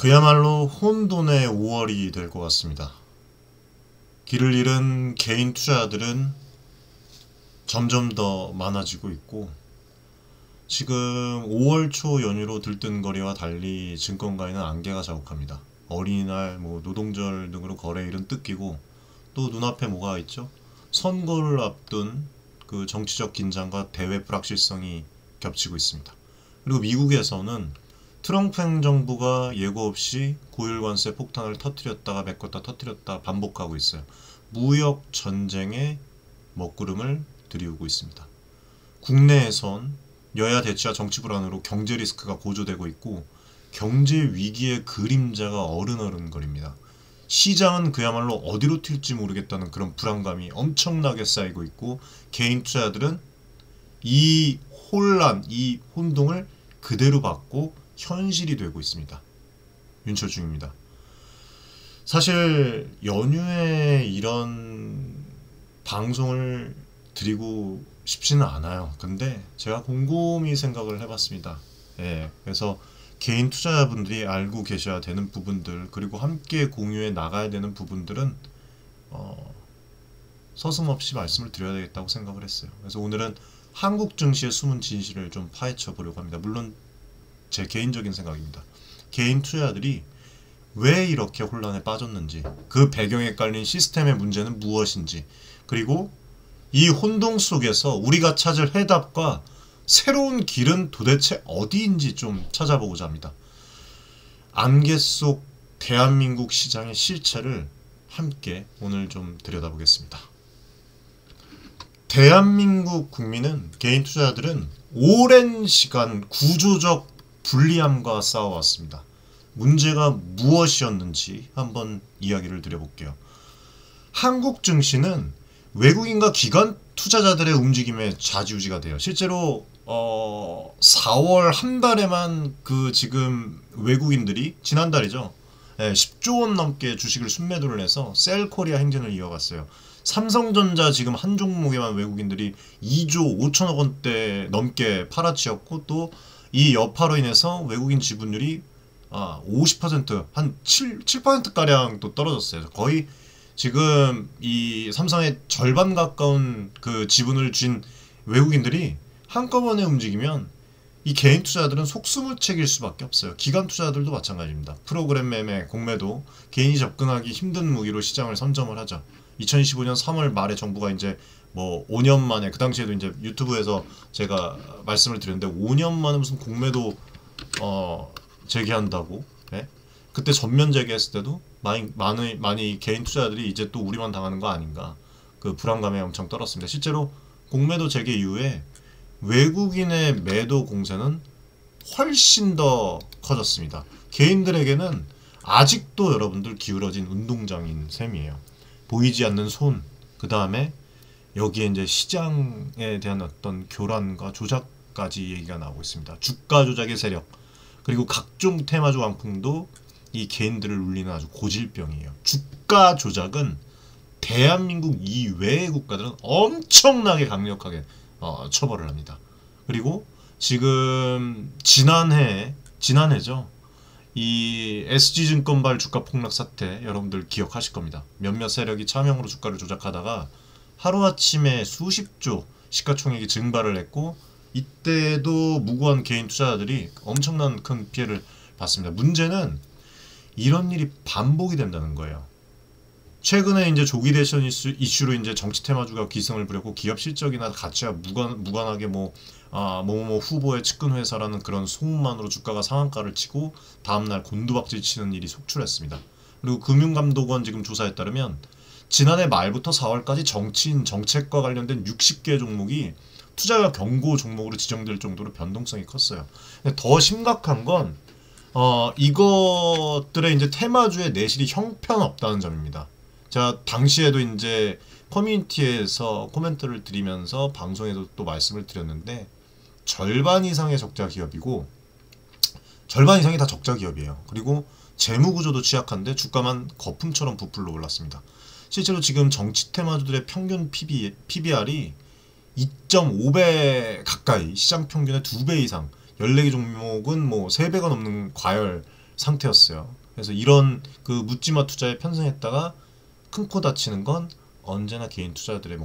그야말로 혼돈의 5월이 될 것 같습니다. 길을 잃은 개인 투자자들은 점점 더 많아지고 있고, 지금 5월 초 연휴로 들뜬거리와 달리 증권가에는 안개가 자욱합니다. 어린이날, 노동절 등으로 거래일은 뜯기고, 또 눈앞에 뭐가 있죠? 선거를 앞둔 그 정치적 긴장과 대외 불확실성이 겹치고 있습니다. 그리고 미국에서는 트럼프 행정부가 예고 없이 고율 관세 폭탄을 터뜨렸다가 메꿨다 터뜨렸다 반복하고 있어요. 무역 전쟁의 먹구름을 들이우고 있습니다. 국내에선 여야 대치와 정치 불안으로 경제 리스크가 고조되고 있고, 경제 위기의 그림자가 어른어른거립니다. 시장은 그야말로 어디로 튈지 모르겠다는 그런 불안감이 엄청나게 쌓이고 있고, 개인 투자자들은 이 혼란, 이 혼동을 그대로 받고 현실이 되고 있습니다. 윤철중입니다. 사실 연휴에 이런 방송을 드리고 싶지는 않아요. 근데 제가 곰곰이 생각을 해봤습니다. 그래서 개인 투자자분들이 알고 계셔야 되는 부분들, 그리고 함께 공유해 나가야 되는 부분들은 서슴없이 말씀을 드려야 되겠다고 생각을 했어요. 그래서 오늘은 한국 증시의 숨은 진실을 좀 파헤쳐 보려고 합니다. 물론 제 개인적인 생각입니다. 개인 투자자들이 왜 이렇게 혼란에 빠졌는지, 그 배경에 깔린 시스템의 문제는 무엇인지, 그리고 이 혼동 속에서 우리가 찾을 해답과 새로운 길은 도대체 어디인지 좀 찾아보고자 합니다. 안개 속 대한민국 시장의 실체를 함께 오늘 좀 들여다보겠습니다. 대한민국 국민은, 개인 투자자들은 오랜 시간 구조적 불리함과 싸워왔습니다. 문제가 무엇이었는지 한번 이야기를 드려볼게요. 한국 증시는 외국인과 기관 투자자들의 움직임에 좌지우지가 돼요. 실제로 4월 한 달에만 그 지금 외국인들이 지난달이죠. 10조 원 넘게 주식을 순매도를 해서 셀코리아 행진을 이어갔어요. 삼성전자 지금 한 종목에만 외국인들이 2조 5천억 원대 넘게 팔아치웠고, 또 이 여파로 인해서 외국인 지분율이 50%, 한 7%가량 또 떨어졌어요. 거의 지금 이 삼성의 절반 가까운 그 지분을 쥔 외국인들이 한꺼번에 움직이면 이 개인 투자자들은 속수무책일 수밖에 없어요. 기관 투자자들도 마찬가지입니다. 프로그램 매매, 공매도, 개인이 접근하기 힘든 무기로 시장을 선점을 하죠. 2025년 3월 말에 정부가 이제 5년 만에, 그 당시에도 이제 유튜브에서 제가 말씀을 드렸는데 5년 만에 무슨 공매도 재개한다고, 그때 전면 재개했을 때도 많이 개인 투자자들이 이제 또 우리만 당하는 거 아닌가, 그 불안감에 엄청 떨었습니다. 실제로 공매도 재개 이후에 외국인의 매도 공세는 훨씬 더 커졌습니다. 개인들에게는 아직도 여러분들 기울어진 운동장인 셈이에요. 보이지 않는 손, 그 다음에 여기에 이제 시장에 대한 어떤 교란과 조작까지 얘기가 나오고 있습니다. 주가 조작의 세력, 그리고 각종 테마주 왕풍도 이 개인들을 울리는 아주 고질병이에요. 주가 조작은 대한민국 이외의 국가들은 엄청나게 강력하게 처벌을 합니다. 그리고 지금 지난해죠. 이 SG증권발 주가 폭락 사태 여러분들 기억하실 겁니다. 몇몇 세력이 차명으로 주가를 조작하다가 하루아침에 수십조 시가총액이 증발을 했고, 이때도 무고한 개인 투자자들이 엄청난 큰 피해를 봤습니다. 문제는 이런 일이 반복이 된다는 거예요. 최근에 이제 조기 대선 이슈로 이제 정치 테마주가 기승을 부렸고, 기업 실적이나 가치와 무관하게 뭐뭐 후보의 측근 회사라는 그런 소문만으로 주가가 상한가를 치고 다음날 곤두박질 치는 일이 속출했습니다. 그리고 금융감독원 지금 조사에 따르면 지난해 말부터 4월까지 정치인 정책과 관련된 60개 종목이 투자가 경고 종목으로 지정될 정도로 변동성이 컸어요. 근데 더 심각한 건 이것들의 이제 테마주의 내실이 형편없다는 점입니다. 제가 당시에도 이제 커뮤니티에서 코멘트를 드리면서 방송에도 또 말씀을 드렸는데, 절반 이상의 적자 기업이고 절반 이상이 다 적자 기업이에요. 그리고 재무 구조도 취약한데 주가만 거품처럼 부풀러 올랐습니다. 실제로 지금 정치 테마주들의 평균 PBR이 2.5배 가까이, 시장 평균의 2배 이상, 14개 종목은 3배가 넘는 과열 상태였어요. 그래서 이런 그 묻지마 투자에 편승했다가 큰 코 다치는 건 언제나 개인 투자들의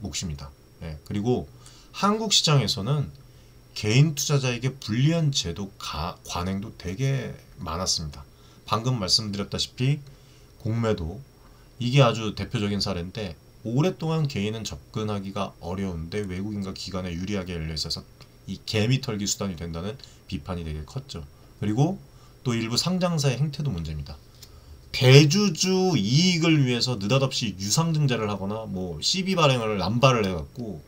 몫입니다. 예, 그리고 한국 시장에서는 개인 투자자에게 불리한 제도 관행도 되게 많았습니다. 방금 말씀드렸다시피 공매도, 이게 아주 대표적인 사례인데, 오랫동안 개인은 접근하기가 어려운데 외국인과 기관에 유리하게 열려 있어서 이 개미 털기 수단이 된다는 비판이 되게 컸죠. 그리고 또 일부 상장사의 행태도 문제입니다. 대주주 이익을 위해서 느닷없이 유상증자를 하거나 뭐 CB 발행을 남발을 해갖고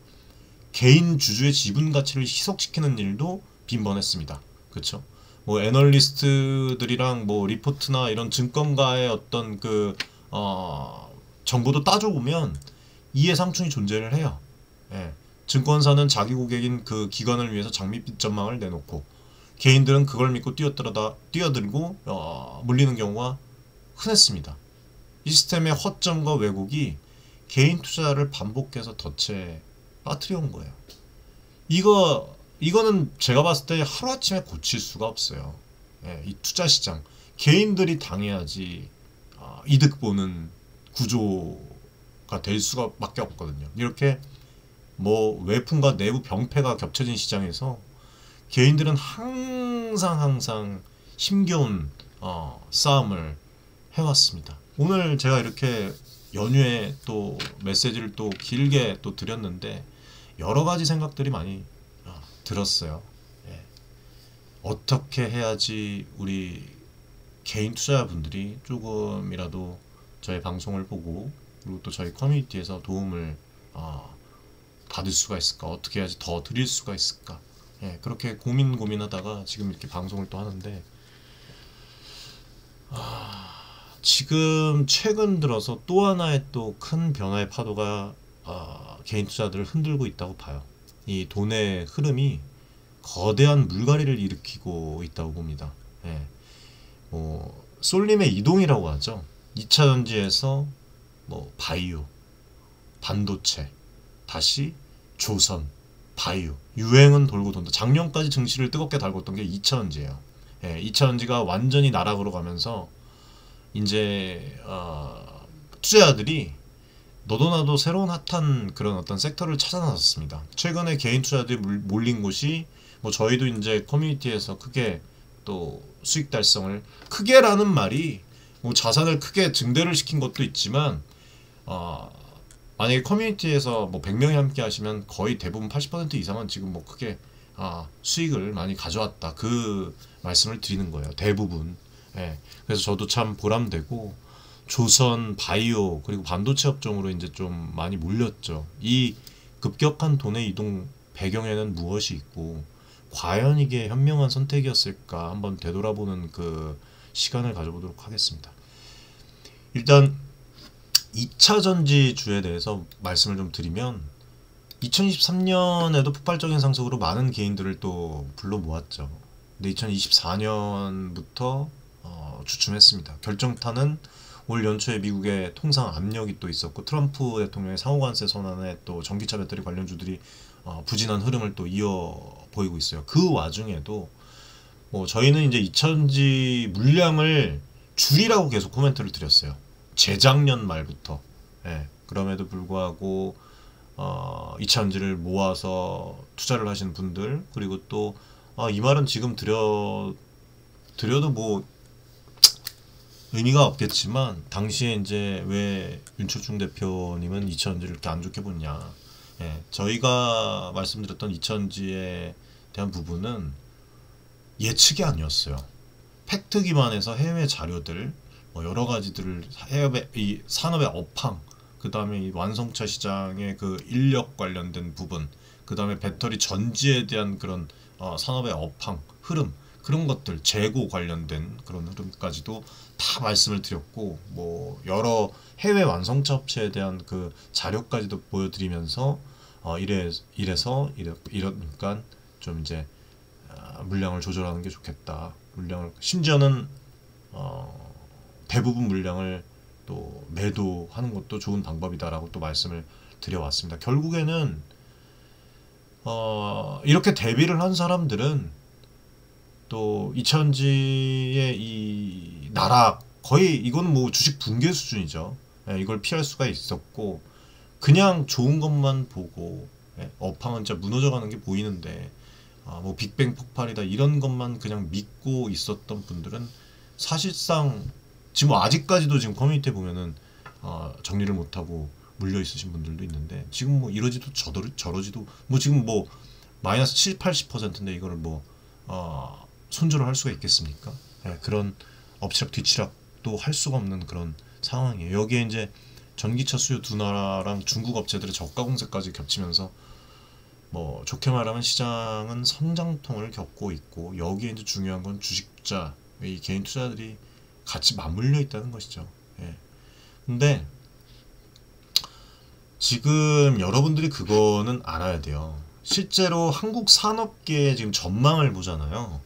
개인 주주의 지분 가치를 희석시키는 일도 빈번했습니다. 그렇죠? 뭐 애널리스트들이랑 뭐 리포트나 이런 증권가의 어떤 그 정보도 따져보면 이해상충이 존재를 해요. 예. 증권사는 자기 고객인 그 기관을 위해서 장밋빛 전망을 내놓고 개인들은 그걸 믿고 뛰어들고 물리는 경우가 흔했습니다. 이 시스템의 허점과 왜곡이 개인 투자를 반복해서 덫에 빠뜨려온 거예요. 이거는 제가 봤을 때 하루아침에 고칠 수가 없어요. 예, 이 투자 시장 개인들이 당해야지 이득 보는 구조가 될 수밖에 없거든요. 이렇게 뭐 외풍과 내부 병폐가 겹쳐진 시장에서 개인들은 항상 힘겨운 싸움을 해왔습니다. 오늘 제가 이렇게 연휴에 또 메시지를 또 길게 또 드렸는데 여러 가지 생각들이 많이 들었어요. 예. 어떻게 해야지 우리 개인 투자자분들이 조금이라도 저희 방송을 보고 그리고 또 저희 커뮤니티에서 도움을 받을 수가 있을까? 어떻게 해야지 더 드릴 수가 있을까? 예, 그렇게 고민하다가 지금 이렇게 방송을 또 하는데 지금 최근 들어서 또 하나의 또 큰 변화의 파도가 개인 투자들을 흔들고 있다고 봐요. 이 돈의 흐름이 거대한 물갈이를 일으키고 있다고 봅니다. 예. 뭐 쏠림의 이동이라고 하죠. 2차 전지에서 뭐 바이오, 반도체, 다시 조선, 바이오, 유행은 돌고 돈다. 작년까지 증시를 뜨겁게 달궜던 게 2차 전지예요. 예, 2차 전지가 완전히 나락으로 가면서 이제 투자자들이 너도 나도 새로운 핫한 그런 어떤 섹터를 찾아 나섰습니다. 최근에 개인 투자자들이 몰린 곳이 뭐 저희도 이제 커뮤니티에서 크게 또 수익 달성을, 크게라는 말이 뭐 자산을 크게 증대를 시킨 것도 있지만 만약에 커뮤니티에서 뭐 100명이 함께 하시면 거의 대부분 80% 이상은 지금 뭐 크게 수익을 많이 가져왔다, 그 말씀을 드리는 거예요. 대부분. 예. 그래서 저도 참 보람되고, 조선, 바이오 그리고 반도체 업종으로 이제 좀 많이 몰렸죠. 이 급격한 돈의 이동 배경에는 무엇이 있고 과연 이게 현명한 선택이었을까 한번 되돌아보는 그 시간을 가져보도록 하겠습니다. 일단 2차 전지주에 대해서 말씀을 좀 드리면 2023년에도 폭발적인 상승으로 많은 개인들을 또 불러 모았죠. 근데 2024년부터 주춤했습니다. 결정타는 올 연초에 미국의 통상 압력이 또 있었고, 트럼프 대통령의 상호관세 선언에 또 전기차 배터리 관련주들이 부진한 흐름을 또 이어 보이고 있어요. 그 와중에도 뭐 저희는 이제 2차전지 물량을 줄이라고 계속 코멘트를 드렸어요. 재작년 말부터. 예, 그럼에도 불구하고 2차전지를 모아서 투자를 하시는 분들, 그리고 또 이 말은 지금 드려도 뭐 의미가 없겠지만 당시에 이제 왜 윤철중 대표님은 2차전지를 이렇게 안 좋게 보냐. 예, 저희가 말씀드렸던 2차전지에 대한 부분은 예측이 아니었어요. 팩트 기반에서 해외 자료들, 뭐 여러 가지들을 이 산업의 업황, 그 다음에 이 완성차 시장의 그 인력 관련된 부분, 그 다음에 배터리 전지에 대한 그런 산업의 업황, 흐름, 그런 것들, 재고 관련된 그런 흐름까지도 다 말씀을 드렸고, 뭐 여러 해외 완성차 업체에 대한 그 자료까지도 보여드리면서 이러니까 좀 이제 물량을 조절하는 게 좋겠다. 물량을, 심지어는 대부분 물량을 또 매도하는 것도 좋은 방법이다라고 또 말씀을 드려왔습니다. 결국에는 이렇게 대비를 한 사람들은 또 이차전지의 이 나락 거의 이거는 뭐 주식 붕괴 수준이죠. 예, 이걸 피할 수가 있었고 그냥 좋은 것만 보고 예, 업황은 진짜 무너져가는 게 보이는데 뭐 빅뱅 폭발이다 이런 것만 그냥 믿고 있었던 분들은 사실상 지금 뭐 아직까지도 지금 커뮤니티에 보면은 정리를 못하고 물려 있으신 분들도 있는데 지금 뭐 이러지도 저러지도 뭐 지금 뭐 마이너스 7, 80%인데 이거를 뭐 손절을 할 수가 있겠습니까? 예, 그런 엎치락 뒤치락도 할 수가 없는 그런 상황이에요. 여기에 이제 전기차 수요 둔화랑 중국 업체들의 저가 공세까지 겹치면서 뭐 좋게 말하면 시장은 성장통을 겪고 있고 여기에 이제 중요한 건 주식자, 이 개인 투자들이 같이 맞물려 있다는 것이죠. 예. 근데 지금 여러분들이 그거는 알아야 돼요. 실제로 한국 산업계의 지금 전망을 보잖아요.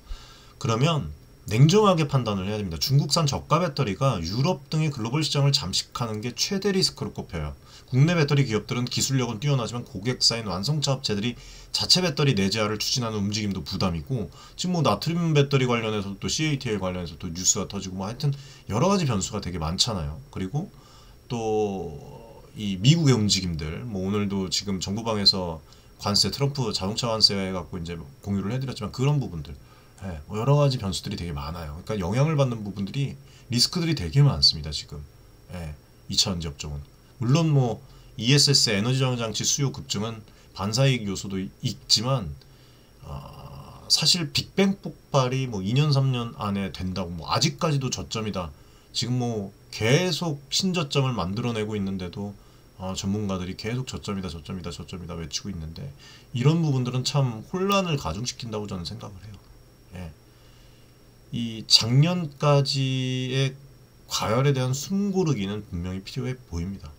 그러면 냉정하게 판단을 해야 됩니다. 중국산 저가 배터리가 유럽 등의 글로벌 시장을 잠식하는 게 최대 리스크로 꼽혀요. 국내 배터리 기업들은 기술력은 뛰어나지만 고객 쌓인 완성차 업체들이 자체 배터리 내재화를 추진하는 움직임도 부담이고 지금 뭐 나트륨 배터리 관련해서 또 CATL 관련해서 또 뉴스가 터지고 뭐 하여튼 여러 가지 변수가 되게 많잖아요. 그리고 또 이 미국의 움직임들 뭐 오늘도 지금 정부방에서 관세 트럼프 자동차 관세 갖고 이제 공유를 해드렸지만 그런 부분들 예, 뭐 여러 가지 변수들이 되게 많아요. 그러니까 영향을 받는 부분들이 리스크들이 되게 많습니다. 지금 예, 2차전지 업종은 물론 뭐 ESS 에너지 저장 장치 수요 급증은 반사이익 요소도 있지만 사실 빅뱅 폭발이 뭐 2년 3년 안에 된다고 뭐 아직까지도 저점이다. 지금 뭐 계속 신저점을 만들어내고 있는데도 전문가들이 계속 저점이다 저점이다 저점이다 외치고 있는데 이런 부분들은 참 혼란을 가중시킨다고 저는 생각을 해요. 예. 이 작년까지의 과열에 대한 숨고르기는 분명히 필요해 보입니다.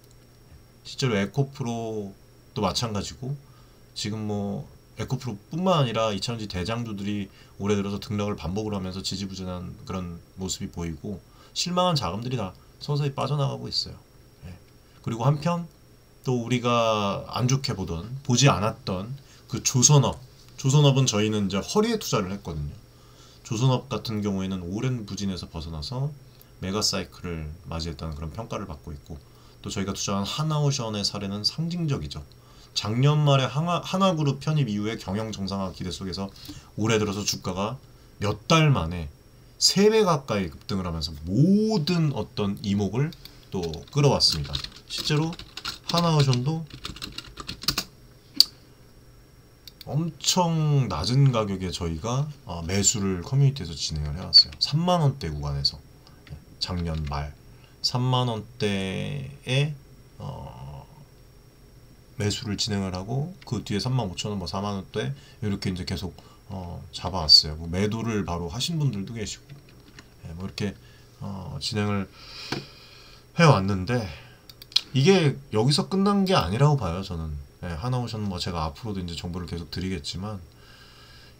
실제로 에코프로도 마찬가지고 지금 뭐 에코프로뿐만 아니라 2차전지 대장주들이 올해 들어서 등락을 반복을 하면서 지지부진한 그런 모습이 보이고 실망한 자금들이 다 서서히 빠져나가고 있어요. 예. 그리고 한편 또 우리가 안 좋게 보지 않았던 그 조선업은 저희는 이제 허리에 투자를 했거든요. 조선업 같은 경우에는 오랜 부진에서 벗어나서 메가사이클을 맞이했다는 그런 평가를 받고 있고 또 저희가 투자한 하나오션의 사례는 상징적이죠. 작년 말에 하나그룹 편입 이후에 경영 정상화 기대 속에서 올해 들어서 주가가 몇 달 만에 3배 가까이 급등을 하면서 모든 어떤 이목을 또 끌어왔습니다. 실제로 하나오션도 엄청 낮은 가격에 저희가 매수를 커뮤니티에서 진행을 해왔어요. 3만원대 구간에서 작년 말 3만원대에 매수를 진행을 하고 그 뒤에 35,000원, 뭐 4만원대 이렇게 이제 계속 잡아왔어요. 뭐 매도를 바로 하신 분들도 계시고 뭐 이렇게 진행을 해왔는데 이게 여기서 끝난 게 아니라고 봐요. 저는 하나오션 뭐 제가 앞으로도 이제 정보를 계속 드리겠지만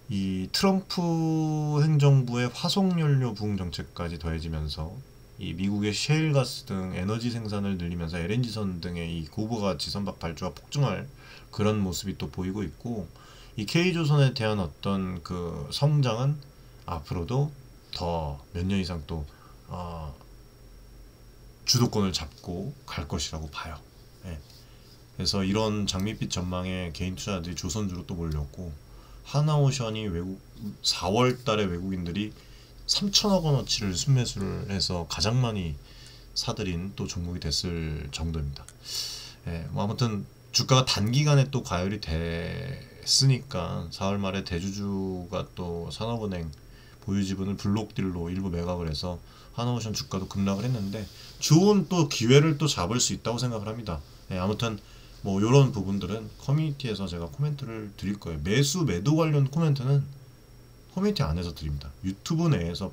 이 트럼프 행정부의 화석연료 부흥 정책까지 더해지면서 이 미국의 셰일가스 등 에너지 생산을 늘리면서 LNG선 등의 이 고부가 지선박 발주가 폭증할 그런 모습이 또 보이고 있고 이 K조선에 대한 어떤 그 성장은 앞으로도 더 몇 년 이상 또 주도권을 잡고 갈 것이라고 봐요. 예. 그래서 이런 장밋빛 전망에 개인 투자자들이 조선주로 또 몰렸고 하나오션이 4월 달에 외국인들이 3천억 원어치를 순매수를 해서 가장 많이 사들인 또 종목이 됐을 정도입니다. 예, 뭐 아무튼 주가가 단기간에 또 과열이 됐으니까 4월 말에 대주주가 또 산업은행 보유 지분을 블록딜로 일부 매각을 해서 하나오션 주가도 급락을 했는데 좋은 또 기회를 또 잡을 수 있다고 생각을 합니다. 예, 아무튼 뭐 이런 부분들은 커뮤니티에서 제가 코멘트를 드릴 거예요. 매수 매도 관련 코멘트는 커뮤니티 안에서 드립니다. 유튜브 내에서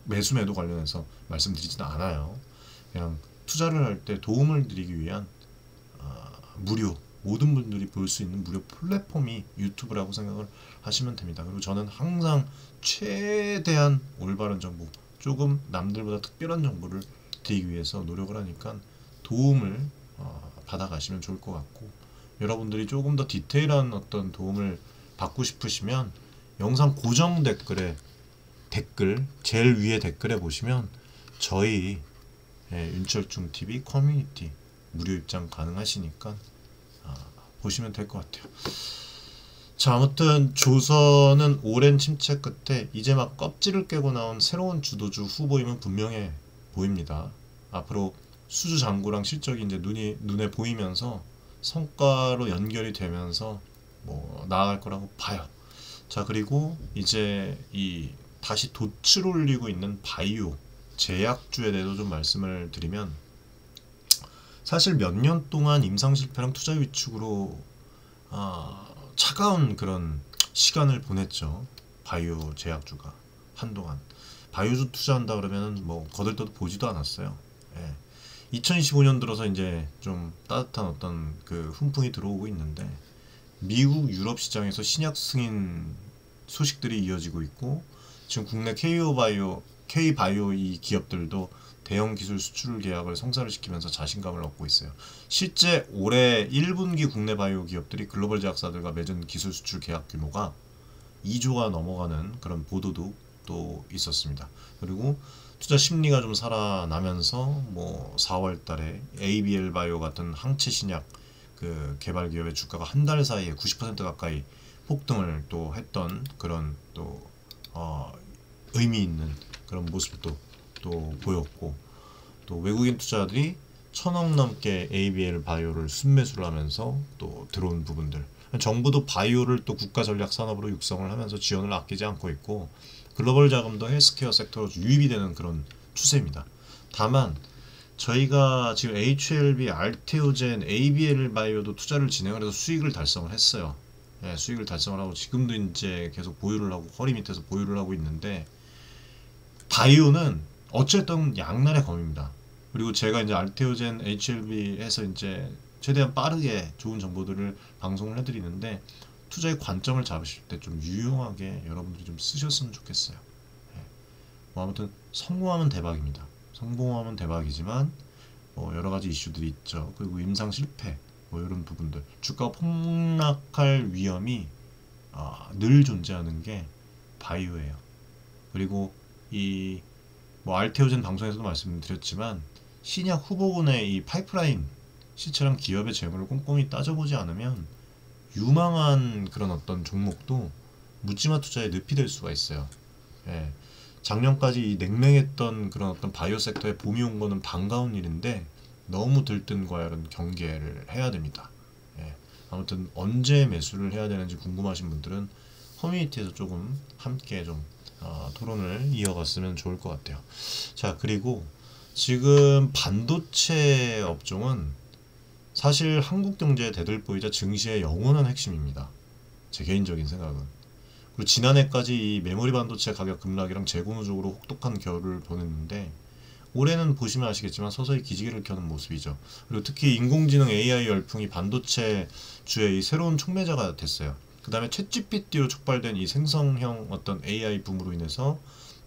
매수 매도 관련해서 말씀드리지는 않아요. 그냥 투자를 할 때 도움을 드리기 위한 무료 모든 분들이 볼 수 있는 무료 플랫폼이 유튜브라고 생각을 하시면 됩니다. 그리고 저는 항상 최대한 올바른 정보, 조금 남들보다 특별한 정보를 드리기 위해서 노력을 하니까 도움을 받아가시면 좋을 것 같고 여러분들이 조금 더 디테일한 어떤 도움을 받고 싶으시면 영상 고정 댓글에 제일 위에 댓글에 보시면 저희 윤철중TV 커뮤니티 무료 입장 가능하시니까 보시면 될 것 같아요. 자, 아무튼 조선은 오랜 침체 끝에 이제 막 껍질을 깨고 나온 새로운 주도주 후보임은 분명해 보입니다. 앞으로 수주 장구랑 실적이 이제 눈에 보이면서 성과로 연결이 되면서 뭐 나아갈 거라고 봐요. 자, 그리고 이제 이 다시 돛을 올리고 있는 바이오 제약주에 대해서 좀 말씀을 드리면, 사실 몇 년 동안 임상 실패랑 투자 위축으로 차가운 그런 시간을 보냈죠. 바이오 제약주가 한동안 바이오주 투자한다 그러면은 뭐 거들떠도 보지도 않았어요. 예. 2025년 들어서 이제 좀 따뜻한 어떤 그 훈풍이 들어오고 있는데, 미국, 유럽 시장에서 신약 승인 소식들이 이어지고 있고, 지금 국내 K바이오 이 기업들도 대형 기술 수출 계약을 성사를 시키면서 자신감을 얻고 있어요. 실제 올해 1분기 국내 바이오 기업들이 글로벌 제약사들과 맺은 기술 수출 계약 규모가 2조가 넘어가는 그런 보도도 또 있었습니다. 그리고 투자 심리가 좀 살아나면서 뭐 4월 달에 ABL 바이오 같은 항체 신약 그 개발 기업의 주가가 한 달 사이에 90% 가까이 폭등을 또 했던 그런 또 의미 있는 그런 모습도 또 보였고, 또 외국인 투자자들이 1,000억 넘게 ABL 바이오를 순매수를 하면서 또 들어온 부분들, 정부도 바이오를 또 국가 전략 산업으로 육성을 하면서 지원을 아끼지 않고 있고, 글로벌 자금도 헬스케어 섹터로 유입이 되는 그런 추세입니다. 다만 저희가 지금 HLB, 알테오젠, ABL 바이오도 투자를 진행을 해서 수익을 달성을 했어요. 예, 수익을 달성을 하고 지금도 이제 계속 보유를 하고 허리 밑에서 보유를 하고 있는데, 바이오는 어쨌든 양날의 검입니다. 그리고 제가 이제 알테오젠, HLB에서 이제 최대한 빠르게 좋은 정보들을 방송을 해드리는데, 투자의 관점을 잡으실 때 좀 유용하게 여러분들이 좀 쓰셨으면 좋겠어요. 예. 뭐 아무튼 성공하면 대박입니다. 성공하면 대박이지만 뭐 여러 가지 이슈들이 있죠. 그리고 임상 실패 뭐 이런 부분들, 주가가 폭락할 위험이 늘 존재하는 게 바이오예요. 그리고 이 뭐 알테오젠 방송에서도 말씀드렸지만, 신약 후보군의 이 파이프라인 시체랑 기업의 재물을 꼼꼼히 따져보지 않으면 유망한 그런 어떤 종목도 묻지마 투자의 늪이 될 수가 있어요. 예. 작년까지 이 냉랭했던 그런 어떤 바이오 섹터에 봄이 온 거는 반가운 일인데, 너무 들뜬 과열은 경계를 해야 됩니다. 예. 아무튼 언제 매수를 해야 되는지 궁금하신 분들은 커뮤니티에서 조금 함께 좀 토론을 이어갔으면 좋을 것 같아요. 자, 그리고 지금 반도체 업종은 사실 한국 경제의 대들보이자 증시의 영원한 핵심입니다. 제 개인적인 생각은. 그리고 지난해까지 이 메모리 반도체 가격 급락이랑 재고 누적으로 혹독한 겨울을 보냈는데, 올해는 보시면 아시겠지만 서서히 기지개를 켜는 모습이죠. 그리고 특히 인공지능 AI 열풍이 반도체 주의 이 새로운 촉매자가 됐어요. 그 다음에 챗GPT로 촉발된 이 생성형 어떤 AI 붐으로 인해서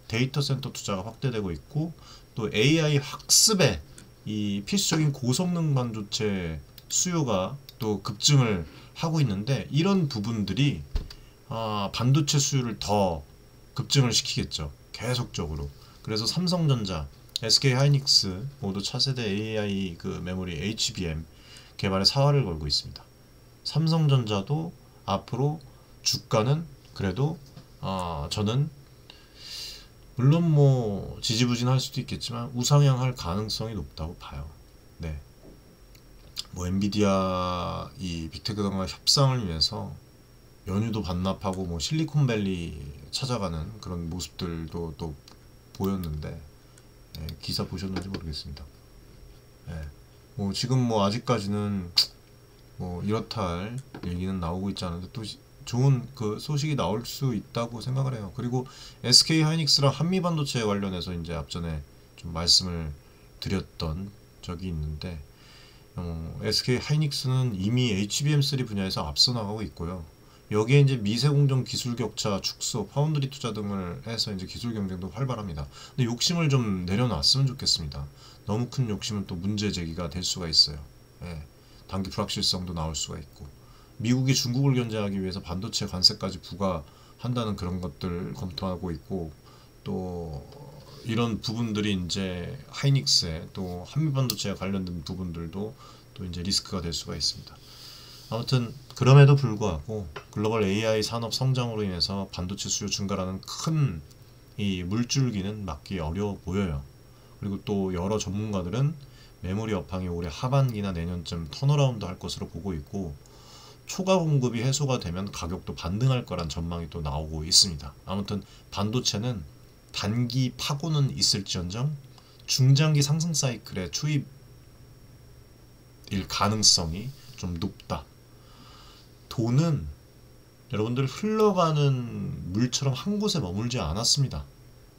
데이터 센터 투자가 확대되고 있고, 또 AI 학습에 이 필수적인 고성능 반도체 수요가 또 급증을 하고 있는데, 이런 부분들이 반도체 수요를 더 급증을 시키겠죠. 계속적으로. 그래서 삼성전자, SK하이닉스 모두 차세대 AI 그 메모리 HBM 개발에 사활을 걸고 있습니다. 삼성전자도 앞으로 주가는 그래도 저는 물론 뭐 지지부진할 수도 있겠지만 우상향할 가능성이 높다고 봐요. 네. 뭐 엔비디아 이 빅테크단과 협상을 위해서 연휴도 반납하고 뭐 실리콘밸리 찾아가는 그런 모습들도 또 보였는데, 기사 보셨는지 모르겠습니다. 뭐 지금 뭐 아직까지는 뭐 이렇다 할 얘기는 나오고 있지 않은데, 또 좋은 그 소식이 나올 수 있다고 생각을 해요. 그리고 SK 하이닉스랑 한미반도체 관련해서 이제 앞전에 좀 말씀을 드렸던 적이 있는데, SK 하이닉스는 이미 HBM3 분야에서 앞서 나가고 있고요. 여기에 이제 미세공정 기술 격차 축소, 파운드리 투자 등을 해서 이제 기술 경쟁도 활발합니다. 근데 욕심을 좀 내려놨으면 좋겠습니다. 너무 큰 욕심은 또 문제 제기가 될 수가 있어요. 단기 불확실성도 나올 수가 있고, 미국이 중국을 견제하기 위해서 반도체 관세까지 부과하는 한다는 그런 것들 검토하고 있고, 또 이런 부분들이 이제 하이닉스에 또 한미반도체에 관련된 부분들도 또 이제 리스크가 될 수가 있습니다. 아무튼 그럼에도 불구하고 글로벌 AI 산업 성장으로 인해서 반도체 수요 증가라는 큰 이 물줄기는 막기 어려워 보여요. 그리고 또 여러 전문가들은 메모리 업황이 올해 하반기나 내년쯤 턴어라운드 할 것으로 보고 있고, 초과 공급이 해소가 되면 가격도 반등할 거란 전망이 또 나오고 있습니다. 아무튼 반도체는 단기 파고는 있을지언정 중장기 상승 사이클의 초입일 가능성이 좀 높다. 돈은 여러분들 흘러가는 물처럼 한 곳에 머물지 않았습니다.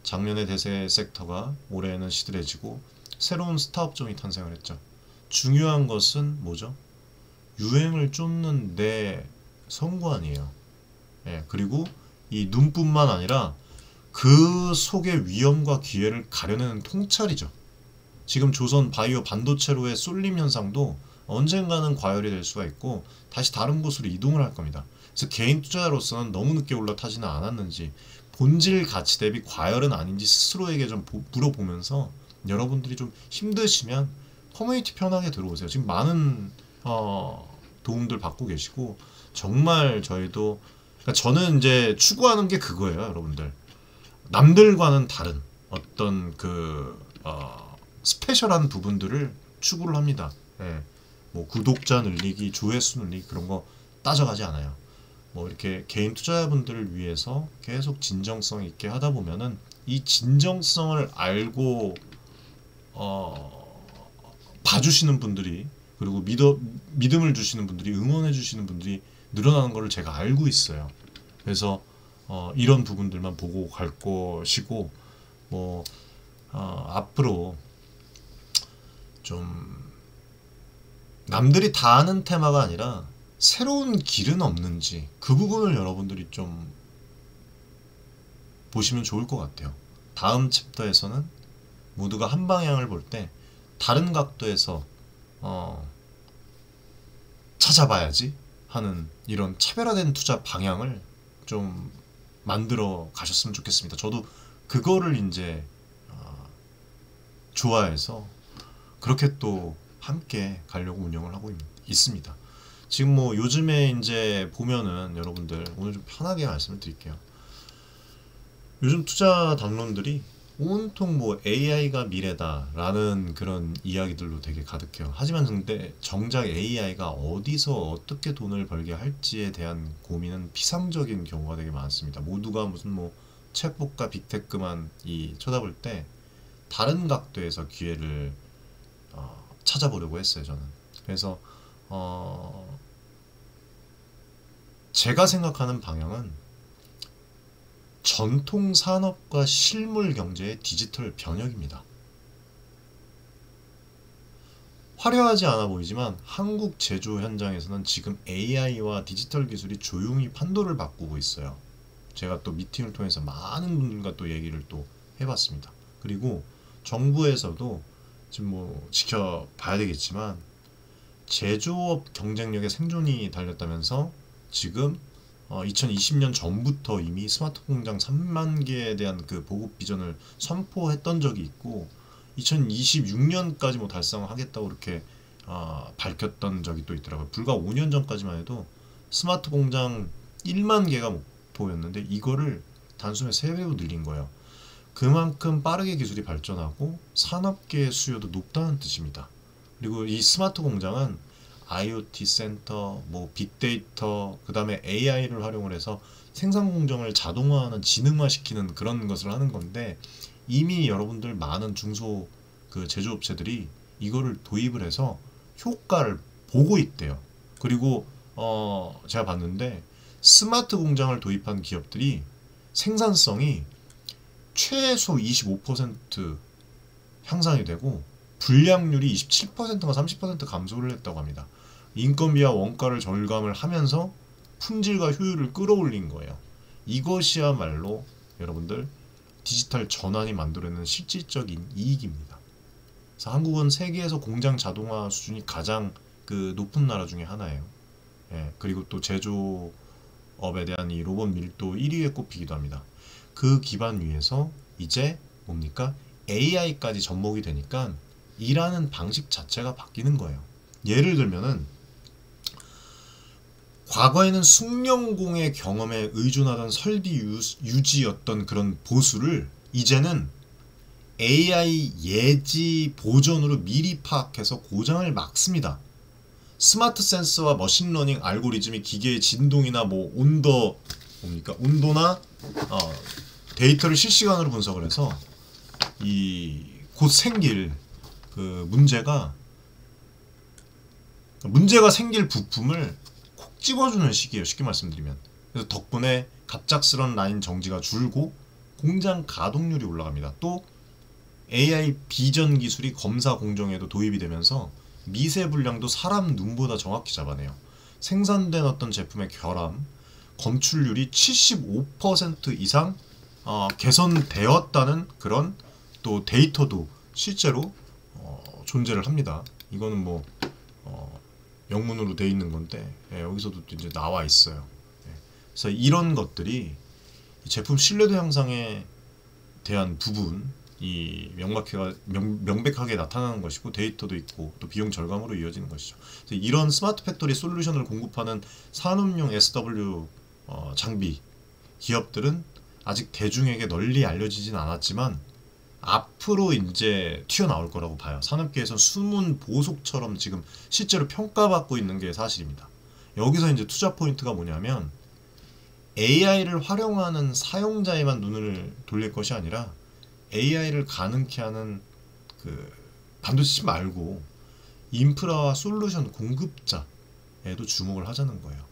작년에 대세 섹터가 올해는 시들해지고 새로운 스타업종이 탄생을 했죠. 중요한 것은 뭐죠? 유행을 쫓는 내 선관이에요. 예, 그리고 이 눈뿐만 아니라 그 속의 위험과 기회를 가려내는 통찰이죠. 지금 조선 바이오 반도체로의 쏠림 현상도 언젠가는 과열이 될 수가 있고 다시 다른 곳으로 이동을 할 겁니다. 그래서 개인 투자자로서는 너무 늦게 올라타지는 않았는지, 본질 가치 대비 과열은 아닌지 스스로에게 좀 물어보면서 여러분들이 좀 힘드시면 커뮤니티 편하게 들어오세요. 지금 많은 도움들 받고 계시고, 정말 저희도, 그러니까 저는 이제 추구하는 게 그거예요, 여러분들. 남들과는 다른 어떤 스페셜한 부분들을 추구를 합니다. 예. 뭐 구독자 늘리기, 조회수 늘리기 그런 거 따져가지 않아요. 뭐 이렇게 개인 투자자분들을 위해서 계속 진정성 있게 하다 보면은 이 진정성을 알고 봐주시는 분들이, 그리고 믿음을 주시는 분들이, 응원해 주시는 분들이 늘어나는 것을 제가 알고 있어요. 그래서 이런 부분들만 보고 갈 것이고, 뭐 앞으로 좀 남들이 다 아는 테마가 아니라 새로운 길은 없는지 그 부분을 여러분들이 좀 보시면 좋을 것 같아요. 다음 챕터에서는 모두가 한 방향을 볼 때 다른 각도에서 찾아봐야지 하는 이런 차별화된 투자 방향을 좀 만들어 가셨으면 좋겠습니다. 저도 그거를 이제 좋아해서 그렇게 또 함께 가려고 운영을 하고 있습니다. 지금 뭐 요즘에 이제 보면은 여러분들, 오늘 좀 편하게 말씀을 드릴게요. 요즘 투자 담론들이 온통 뭐 AI가 미래다라는 그런 이야기들로 되게 가득해요. 하지만 근데 정작 AI가 어디서 어떻게 돈을 벌게 할지에 대한 고민은 피상적인 경우가 되게 많습니다. 모두가 무슨 뭐 챗봇과 빅테크만 쳐다볼 때 다른 각도에서 기회를 찾아보려고 했어요, 저는. 그래서 제가 생각하는 방향은 전통 산업과 실물 경제의 디지털 변혁입니다. 화려하지 않아 보이지만 한국 제조 현장에서는 지금 AI와 디지털 기술이 조용히 판도를 바꾸고 있어요. 제가 또 미팅을 통해서 많은 분들과 또 얘기를 또 해봤습니다. 그리고 정부에서도 지금 뭐 지켜봐야 되겠지만 제조업 경쟁력의 생존이 달렸다면서 지금 2020년 전부터 이미 스마트 공장 3만 개에 대한 그 보급 비전을 선포했던 적이 있고 2026년까지 뭐 달성하겠다고 이렇게 밝혔던 적이 또 있더라고요. 불과 5년 전까지만 해도 스마트 공장 1만 개가 목표였는데 이거를 단숨에 3배로 늘린 거예요. 그만큼 빠르게 기술이 발전하고 산업계의 수요도 높다는 뜻입니다. 그리고 이 스마트 공장은 IoT 센터, 뭐 빅데이터, 그 다음에 AI를 활용을 해서 생산 공정을 자동화하는, 지능화시키는 그런 것을 하는 건데, 이미 여러분들 많은 중소 그 제조업체들이 이거를 도입을 해서 효과를 보고 있대요. 그리고 제가 봤는데 스마트 공장을 도입한 기업들이 생산성이 최소 25% 향상이 되고 불량률이 27%가 30% 감소를 했다고 합니다. 인건비와 원가를 절감을 하면서 품질과 효율을 끌어올린 거예요. 이것이야말로 여러분들 디지털 전환이 만들어내는 실질적인 이익입니다. 그래서 한국은 세계에서 공장 자동화 수준이 가장 그 높은 나라 중에 하나예요. 예, 그리고 또 제조 업에 대한 이 로봇 밀도 1위에 꼽히기도 합니다. 그 기반 위에서 이제 뭡니까? AI까지 접목이 되니까 일하는 방식 자체가 바뀌는 거예요. 예를 들면은 과거에는 숙련공의 경험에 의존하던 설비 유지였던 그런 보수를 이제는 AI 예지 보전으로 미리 파악해서 고장을 막습니다. 스마트 센서와 머신러닝 알고리즘이 기계의 진동이나 뭐 온도나 데이터를 실시간으로 분석을 해서 이 곧 생길 그 문제가 생길 부품을 콕 집어주는 시기예요. 쉽게 말씀드리면. 그래서 덕분에 갑작스런 라인 정지가 줄고 공장 가동률이 올라갑니다. 또 AI 비전 기술이 검사 공정에도 도입이 되면서 미세 불량도 사람 눈보다 정확히 잡아내요. 생산된 어떤 제품의 결함, 검출률이 75% 이상 개선되었다는 그런 또 데이터도 실제로 존재를 합니다. 이거는 뭐 영문으로 돼 있는 건데 여기서도 이제 나와 있어요. 그래서 이런 것들이 제품 신뢰도 향상에 대한 부분이 명백하게 나타나는 것이고 데이터도 있고 또 비용 절감으로 이어지는 것이죠. 그래서 이런 스마트 팩토리 솔루션을 공급하는 산업용 SW 장비 기업들은 아직 대중에게 널리 알려지진 않았지만 앞으로 이제 튀어나올 거라고 봐요. 산업계에서 숨은 보석처럼 지금 실제로 평가받고 있는 게 사실입니다. 여기서 이제 투자 포인트가 뭐냐면 AI를 활용하는 사용자에만 눈을 돌릴 것이 아니라 AI를 가능케 하는 그 반도체 말고 인프라와 솔루션 공급자에도 주목을 하자는 거예요.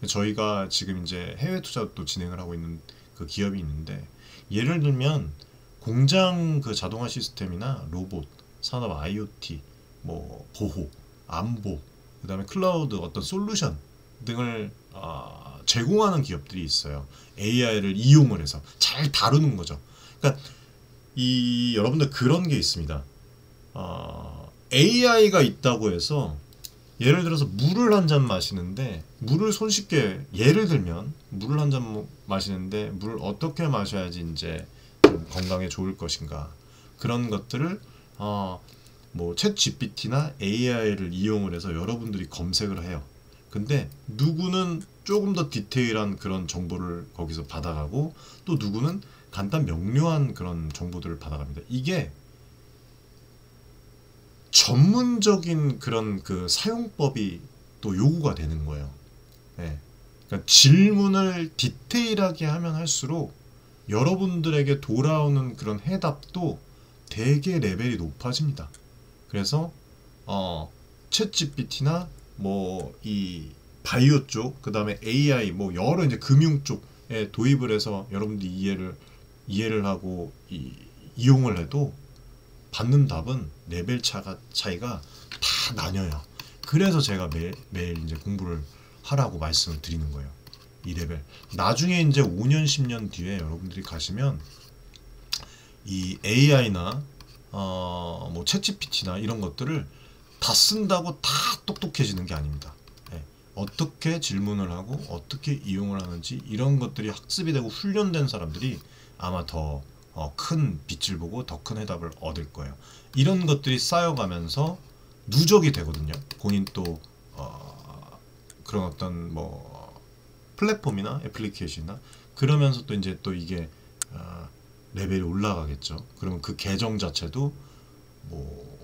저희가 지금 이제 해외 투자도 진행을 하고 있는 그 기업이 있는데 예를 들면 공장 그 자동화 시스템이나 로봇, 산업 IoT, 뭐 보호, 안보, 그다음에 클라우드 어떤 솔루션 등을 제공하는 기업들이 있어요. AI를 이용을 해서 잘 다루는 거죠. 그러니까 이 여러분들 그런 게 있습니다. AI가 있다고 해서 예를 들어서 물을 한 잔 마시는데 물을 손쉽게 예를 들면 물을 한 잔 마시는데 물을 어떻게 마셔야지 이제 좀 건강에 좋을 것인가 그런 것들을 뭐 챗 GPT나 AI를 이용을 해서 여러분들이 검색을 해요. 근데 누구는 조금 더 디테일한 그런 정보를 거기서 받아가고 또 누구는 간단 명료한 그런 정보들을 받아갑니다. 이게 전문적인 그런 그 사용법이 또 요구가 되는 거예요. 네. 그러니까 질문을 디테일하게 하면 할수록 여러분들에게 돌아오는 그런 해답도 되게 레벨이 높아집니다. 그래서 챗 GPT나 뭐 이 바이오 쪽, 그 다음에 AI 뭐 여러 이제 금융 쪽에 도입을 해서 여러분들이 이해를 하고 이용을 해도 받는 답은 레벨 차이가 다 나뉘어요. 그래서 제가 매일 이제 공부를 하라고 말씀을 드리는 거예요. 이 레벨. 나중에 이제 5년, 10년 뒤에 여러분들이 가시면 이 AI나 뭐 챗GPT나 이런 것들을 다 쓴다고 다 똑똑해지는 게 아닙니다. 네. 어떻게 질문을 하고 어떻게 이용을 하는지 이런 것들이 학습이 되고 훈련된 사람들이 아마 더 큰 빛을 보고 더 큰 해답을 얻을 거예요. 이런 것들이 쌓여가면서 누적이 되거든요. 본인 또 그런 어떤 뭐 플랫폼이나 애플리케이션이나 그러면서 또 이제 또 이게 레벨이 올라가겠죠. 그러면 그 계정 자체도 뭐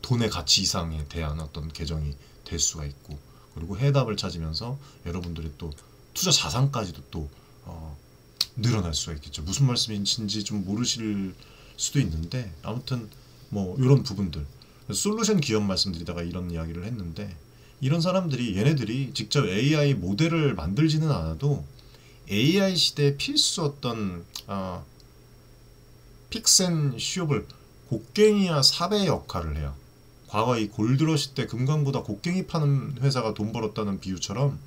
돈의 가치 이상에 대한 어떤 계정이 될 수가 있고 그리고 해답을 찾으면서 여러분들의 또 투자 자산까지도 또 늘어날 수가 있겠죠. 무슨 말씀인지 좀 모르실 수도 있는데 아무튼 뭐 이런 부분들 솔루션 기업 말씀드리다가 이런 이야기를 했는데 이런 사람들이 얘네들이 직접 AI 모델을 만들지는 않아도 AI 시대의 필수 어떤 픽센쇼블 곡괭이와 삽의 역할을 해요. 과거 이 골드러시 때 금광보다 곡괭이 파는 회사가 돈 벌었다는 비유처럼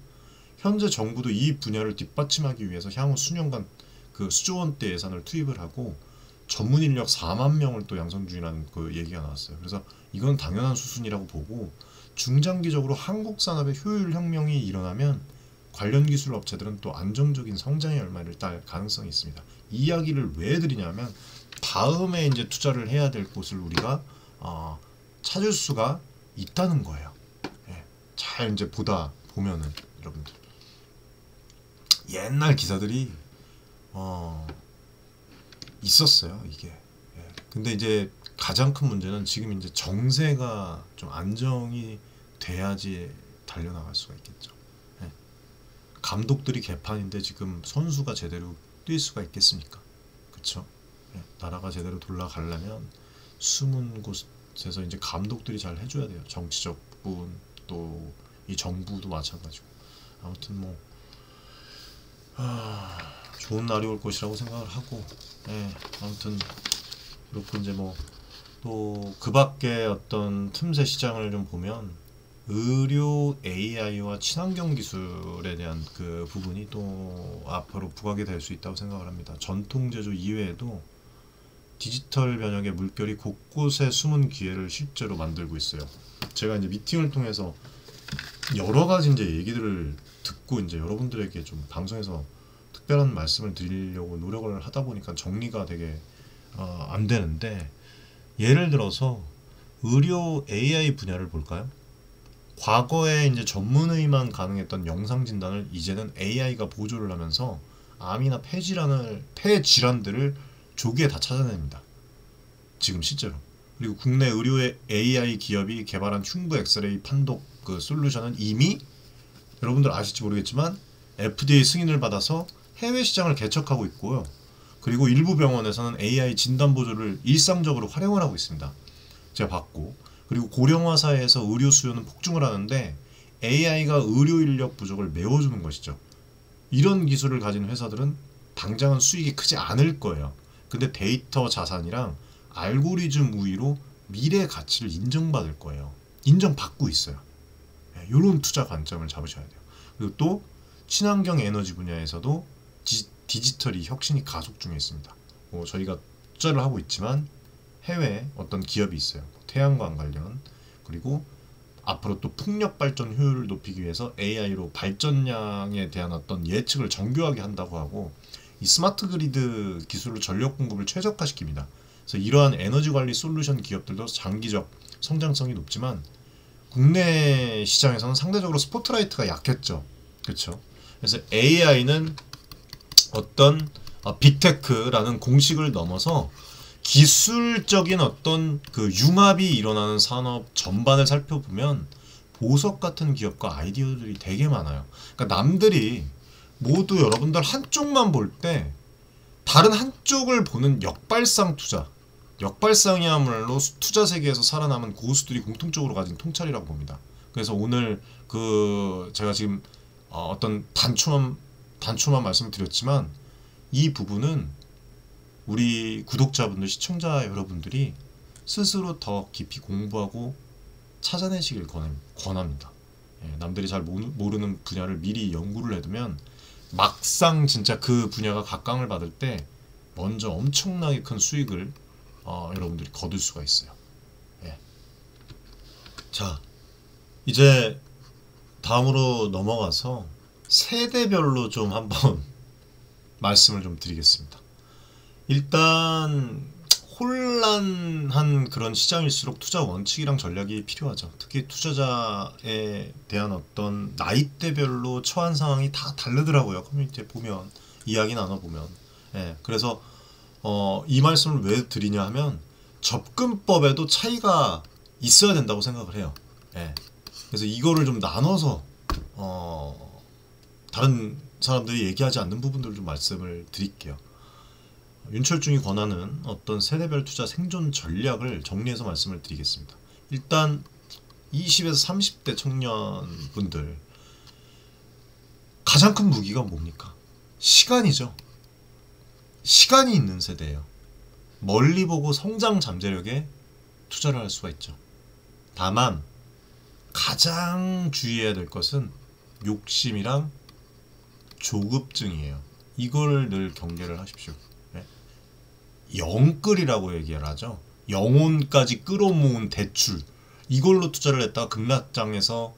현재 정부도 이 분야를 뒷받침하기 위해서 향후 수년간 그 수조 원대 예산을 투입을 하고 전문 인력 4만 명을 또 양성 중이라는 그 얘기가 나왔어요. 그래서 이건 당연한 수순이라고 보고 중장기적으로 한국 산업의 효율 혁명이 일어나면 관련 기술 업체들은 또 안정적인 성장의 열매를 딸 가능성이 있습니다. 이 이야기를 왜 드리냐면 다음에 이제 투자를 해야 될 곳을 우리가 찾을 수가 있다는 거예요. 예, 잘 이제 보다 보면은 여러분들 옛날 기사들이 있었어요 이게. 예, 근데 이제 가장 큰 문제는 지금 이제 정세가 좀 안정이 돼야지 달려나갈 수가 있겠죠. 예. 감독들이 개판인데 지금 선수가 제대로 뛸 수가 있겠습니까? 그쵸? 예. 나라가 제대로 돌아가려면 숨은 곳에서 이제 감독들이 잘 해줘야 돼요. 정치적 부분 또 이 정부도 마찬가지고. 아무튼 뭐 좋은 날이 올 것이라고 생각을 하고, 예. 아무튼 그렇고 이제 뭐 또 그 밖에 어떤 틈새 시장을 좀 보면 의료 AI와 친환경 기술에 대한 그 부분이 또 앞으로 부각이 될 수 있다고 생각을 합니다. 전통 제조 이외에도 디지털 변혁의 물결이 곳곳에 숨은 기회를 실제로 만들고 있어요. 제가 이제 미팅을 통해서 여러 가지 이제 얘기들을 듣고 이제 여러분들에게 좀 방송에서 특별한 말씀을 드리려고 노력을 하다 보니까 정리가 되게 안 되는데, 예를 들어서 의료 AI 분야를 볼까요? 과거에 이제 전문의만 가능했던 영상 진단을 이제는 AI가 보조를 하면서 암이나 폐 질환들을 조기에 다 찾아냅니다. 지금 실제로. 그리고 국내 의료의 AI 기업이 개발한 흉부 엑스레이 판독 그 솔루션은 이미 여러분들 아실지 모르겠지만 FDA 승인을 받아서 해외 시장을 개척하고 있고요. 그리고 일부 병원에서는 AI 진단 보조를 일상적으로 활용을 하고 있습니다. 제가 봤고. 그리고 고령화 사회에서 의료 수요는 폭증을 하는데 AI가 의료 인력 부족을 메워주는 것이죠. 이런 기술을 가진 회사들은 당장은 수익이 크지 않을 거예요. 근데 데이터 자산이랑 알고리즘 우위로 미래 가치를 인정받을 거예요. 인정받고 있어요. 이런 투자 관점을 잡으셔야 돼요. 그리고 또 친환경 에너지 분야에서도 디지털이 혁신이 가속 중에 있습니다. 저희가 투자를 하고 있지만 해외에 어떤 기업이 있어요. 태양광 관련, 그리고 앞으로 또 풍력 발전 효율을 높이기 위해서 AI로 발전량에 대한 어떤 예측을 정교하게 한다고 하고, 이 스마트 그리드 기술로 전력 공급을 최적화시킵니다. 그래서 이러한 에너지 관리 솔루션 기업들도 장기적 성장성이 높지만 국내 시장에서는 상대적으로 스포트라이트가 약했죠. 그렇죠? 그래서 AI는 어떤 빅테크라는 공식을 넘어서 기술적인 어떤 그 융합이 일어나는 산업 전반을 살펴보면 보석 같은 기업과 아이디어들이 되게 많아요. 그러니까 남들이 모두 여러분들 한쪽만 볼 때 다른 한쪽을 보는 역발상 투자, 역발상이야말로 투자 세계에서 살아남은 고수들이 공통적으로 가진 통찰이라고 봅니다. 그래서 오늘 제가 지금 어떤 단초만 말씀을 드렸지만 이 부분은 우리 구독자분들, 시청자 여러분들이 스스로 더 깊이 공부하고 찾아내시길 권합니다. 남들이 잘 모르는 분야를 미리 연구를 해두면 막상 진짜 그 분야가 각광을 받을 때 먼저 엄청나게 큰 수익을 여러분들이 거둘 수가 있어요. 자, 이제 다음으로 넘어가서 세대별로 좀 한번 말씀을 좀 드리겠습니다. 일단 혼란한 그런 시장일수록 투자 원칙이랑 전략이 필요하죠. 특히 투자자에 대한 어떤 나이대별로 처한 상황이 다 다르더라고요. 커뮤니티에 보면, 이야기 나눠보면. 그래서 이 말씀을 왜 드리냐 하면 접근법에도 차이가 있어야 된다고 생각을 해요. 그래서 이거를 좀 나눠서 다른 사람들이 얘기하지 않는 부분들을 좀 말씀을 드릴게요. 윤철중이 권하는 어떤 세대별 투자 생존 전략을 정리해서 말씀을 드리겠습니다. 일단 20에서 30대 청년분들, 가장 큰 무기가 뭡니까? 시간이죠. 시간이 있는 세대예요. 멀리 보고 성장 잠재력에 투자를 할 수가 있죠. 다만 가장 주의해야 될 것은 욕심이랑 조급증이에요. 이걸 늘 경계를 하십시오. 영끌이라고 얘기를 하죠. 영혼까지 끌어모은 대출, 이걸로 투자를 했다가 급락장에서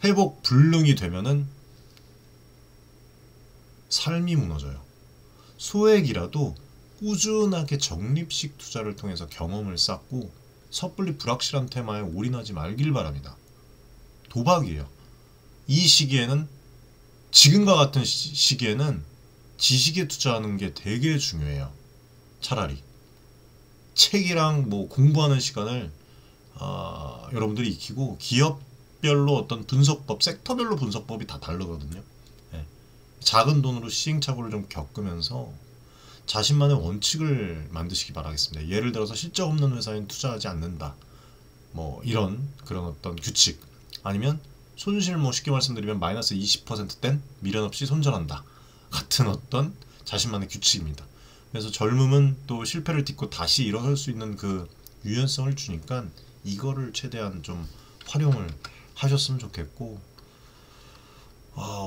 회복 불능이 되면은 삶이 무너져요. 소액이라도 꾸준하게 적립식 투자를 통해서 경험을 쌓고 섣불리 불확실한 테마에 올인하지 말길 바랍니다. 도박이에요. 이 시기에는, 지금과 같은 시기에는 지식에 투자하는 게 되게 중요해요. 차라리 책이랑 뭐 공부하는 시간을 여러분들이 익히고, 기업별로 어떤 분석법, 섹터별로 분석법이 다 다르거든요. 예. 작은 돈으로 시행착오를 좀 겪으면서 자신만의 원칙을 만드시기 바라겠습니다. 예를 들어서 실적 없는 회사엔 투자하지 않는다, 뭐 이런 그런 어떤 규칙, 아니면 손실, 뭐 쉽게 말씀드리면 마이너스 20%땐 미련 없이 손절한다 같은 어떤 자신만의 규칙입니다. 그래서 젊음은 또 실패를 딛고 다시 일어설 수 있는 그 유연성을 주니까 이거를 최대한 좀 활용을 하셨으면 좋겠고,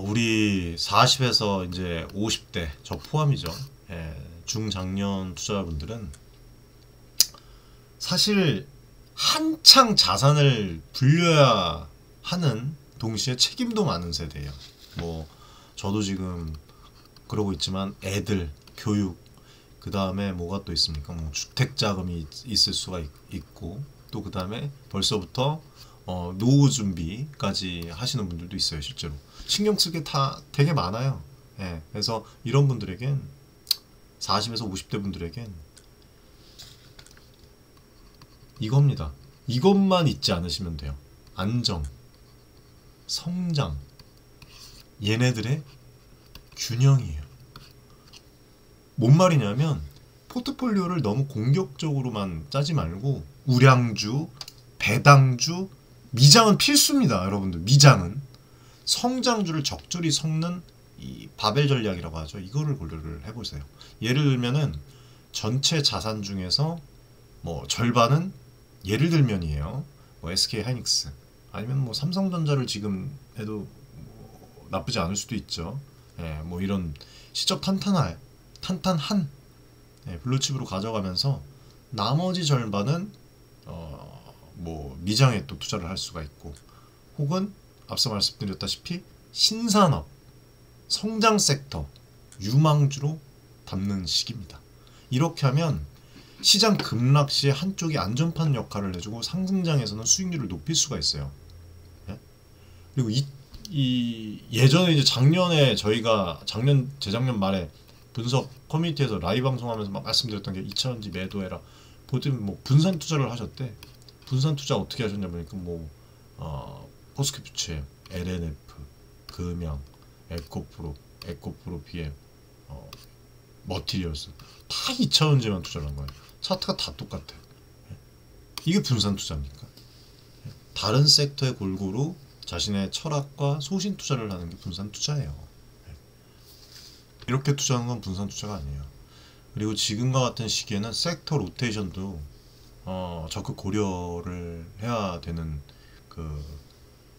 우리 40에서 이제 50대, 저 포함이죠. 예, 중장년 투자자분들은 사실 한창 자산을 불려야 하는 동시에 책임도 많은 세대예요. 뭐 저도 지금 그러고 있지만 애들 교육, 그 다음에 뭐가 또 있습니까? 뭐 주택 자금이 있을 수가 있고, 또 그 다음에 벌써부터 노후 준비까지 하시는 분들도 있어요. 실제로 신경 쓸 게 다 되게 많아요. 예, 그래서 이런 분들에겐, 40에서 50대 분들에겐 이겁니다. 이것만 잊지 않으시면 돼요. 안정, 성장, 얘네들의 균형이에요. 뭔 말이냐면, 포트폴리오를 너무 공격적으로만 짜지 말고 우량주, 배당주, 미장은 필수입니다. 여러분들, 미장은 성장주를 적절히 섞는 이 바벨 전략이라고 하죠. 이거를 고려를 해보세요. 예를 들면은 전체 자산 중에서 뭐 절반은, 예를 들면이에요, 뭐 SK 하이닉스 아니면 뭐 삼성전자를 지금 해도 뭐 나쁘지 않을 수도 있죠. 예, 뭐 이런 시적 탄탄한 블루칩으로 가져가면서 나머지 절반은 뭐 미장에 또 투자를 할 수가 있고, 혹은 앞서 말씀드렸다시피 신산업, 성장 섹터, 유망주로 담는 시기입니다. 이렇게 하면 시장 급락 시에 한쪽이 안전판 역할을 해주고 상승장에서는 수익률을 높일 수가 있어요. 예? 그리고 예전에 이제 작년에 저희가 재작년 말에 분석 커뮤니티에서 라이브 방송하면서 막 말씀드렸던 게, 2차전지 매도해라. 보통 뭐 분산 투자를 하셨대. 분산 투자 어떻게 하셨냐 보니까 포스코퓨처, LNF, 금양, 에코프로 BM, 머티리얼스 다 2차전지만 투자를 한 거예요. 차트가 다 똑같아. 이게 분산 투자입니까? 다른 섹터에 골고루 자신의 철학과 소신 투자를 하는 게 분산 투자예요. 이렇게 투자하는 건 분산 투자가 아니에요. 그리고 지금과 같은 시기에는 섹터 로테이션도 적극 고려를 해야 되는 그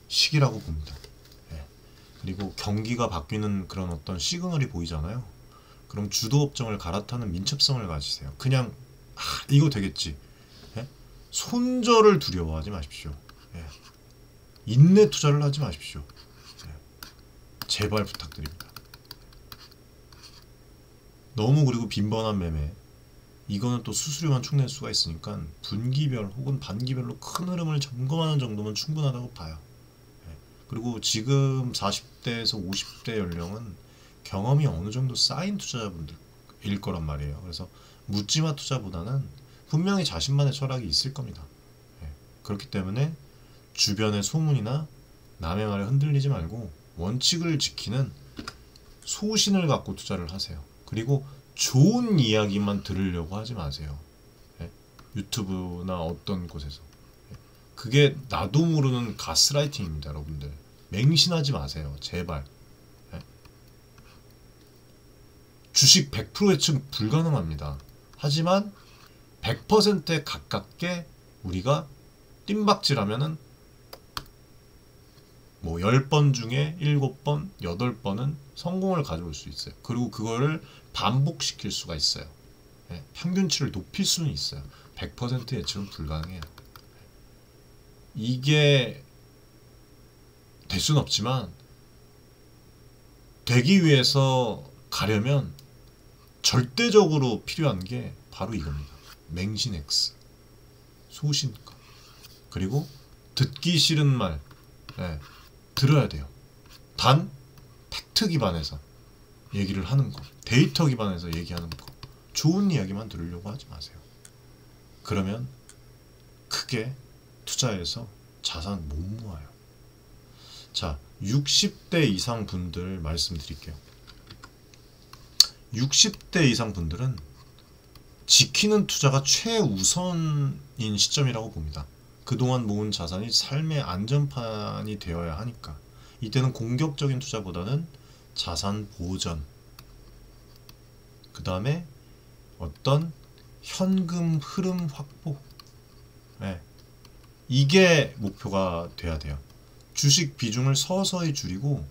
시기라고 봅니다. 그리고 경기가 바뀌는 그런 어떤 시그널이 보이잖아요. 그럼 주도 업종을 갈아타는 민첩성을 가지세요. 그냥 이거 되겠지, 손절을 두려워하지 마십시오. 인내 투자를 하지 마십시오. 제발 부탁드립니다. 너무, 그리고 빈번한 매매, 이거는 또 수수료만 축낼 수가 있으니까 분기별 혹은 반기별로 큰 흐름을 점검하는 정도면 충분하다고 봐요. 그리고 지금 40대에서 50대 연령은 경험이 어느 정도 쌓인 투자자분들일 거란 말이에요. 그래서 묻지마 투자보다는 분명히 자신만의 철학이 있을 겁니다. 그렇기 때문에 주변의 소문이나 남의 말에 흔들리지 말고 원칙을 지키는 소신을 갖고 투자를 하세요. 그리고 좋은 이야기만 들으려고 하지 마세요. 유튜브나 어떤 곳에서. 그게 나도 모르는 가스라이팅입니다. 여러분들, 맹신하지 마세요. 제발. 주식 100% 예측 불가능합니다. 하지만 100%에 가깝게 우리가 뜀박질하면은 뭐 10번 중에 7번, 8번은 성공을 가져올 수 있어요. 그리고 그거를 반복시킬 수가 있어요. 평균치를 높일 수는 있어요. 100% 예측은 불가능해요. 이게 될 수는 없지만 되기 위해서 가려면 절대적으로 필요한 게 바로 이겁니다. 맹신 X, 소신과, 그리고 듣기 싫은 말, 예, 들어야 돼요. 단 팩트 기반에서 얘기를 하는 거, 데이터 기반에서 얘기하는 거, 좋은 이야기만 들으려고 하지 마세요. 그러면 크게 투자해서 자산 못 모아요. 자, 60대 이상 분들 말씀드릴게요. 60대 이상 분들은 지키는 투자가 최우선인 시점이라고 봅니다. 그동안 모은 자산이 삶의 안전판이 되어야 하니까. 이때는 공격적인 투자보다는 자산 보전, 그 다음에 어떤 현금 흐름 확보, 네, 이게 목표가 돼야 돼요. 주식 비중을 서서히 줄이고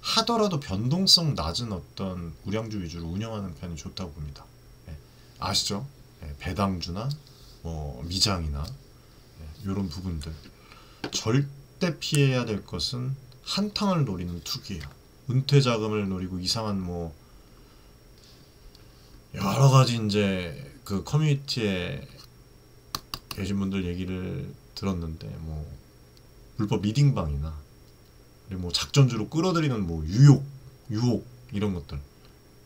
하더라도 변동성 낮은 어떤 우량주 위주로 운영하는 편이 좋다고 봅니다. 네, 아시죠? 네, 배당주나 뭐 미장이나 이런 부분들. 절대 피해야 될 것은 한탕을 노리는 투기예요. 은퇴 자금을 노리고 이상한 뭐 여러 가지 이제 그 커뮤니티에 계신 분들 얘기를 들었는데, 뭐 불법 리딩방이나 그리고 뭐 작전주로 끌어들이는 뭐 유혹 이런 것들,